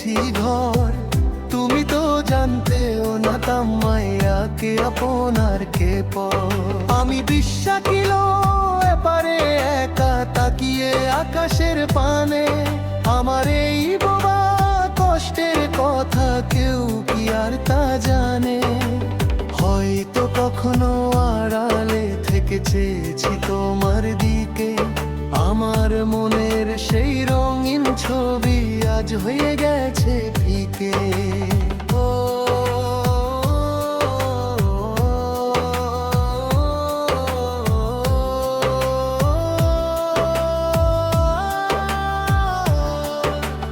পেয়েছি ঘর। তুমি তো জানতেও না তামাইয়াকে আপনার কে পর। আমি বিশ্বাকিল এপারে একা তাকিয়ে আকাশের পানে। আমার এই বাবা কষ্টের কথা কেউ কি আর তা জানে? হয়তো কখনো আড়ালে থেকে চেয়েছি তোমার দিকে। আমার মনের সেই রঙিন ছবি আজ হয়ে গেছে ফিকে। ও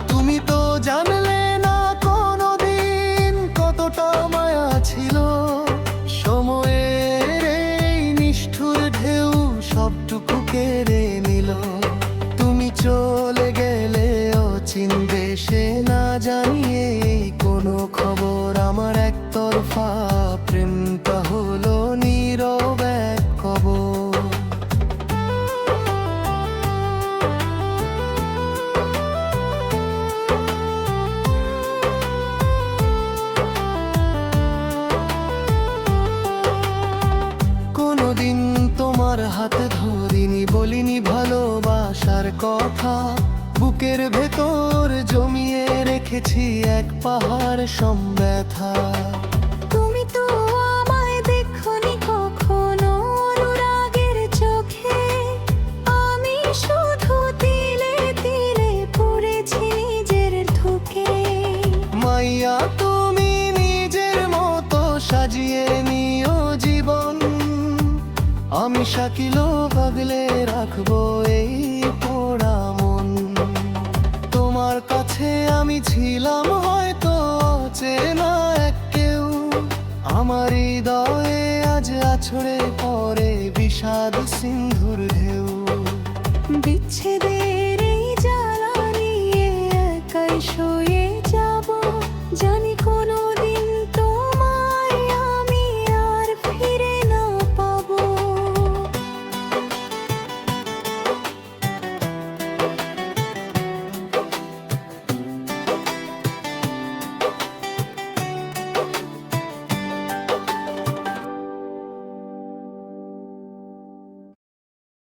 তুমি তো জানলে না কোনোদিন কতটা মায়া ছিল। সময়ের এই নিষ্ঠুর ঢেউ সবটুকু কেড়ে নিল। তুমি চলে গেলে অচিন দেশে, না জানিয়ে কোনো খবর। আমার একতরফা প্রেমটা হলো নীরব এক কবর। কোনোদিন তোমার হাত ধরিনি, বলিনি ভালোবাসার কথা। বুকের ভেতর জমিয়ে রেখেছি এক পাহাড় সম ব্যথা। তুমি তো আমায় দেখোনি কখনো অনুরাগের চোখে। আমি শুধু তিলে তিলে পড়েছি নিজের ধুকে। মাইয়া তুমি নিজের মতো সাজিয়ে নিও জীবন। আমি শাকিল ভাগলে রাখবো এই পোড়া মন। তোমার কাছে আমি ছিলাম হয়তো চেনা এক কেউ। আমার হৃদয়ে আজ আছড়ে পড়ে বিষাদ সিন্ধুর ঢেউ। বিচ্ছেদের এই জ্বালা নিয়ে একাই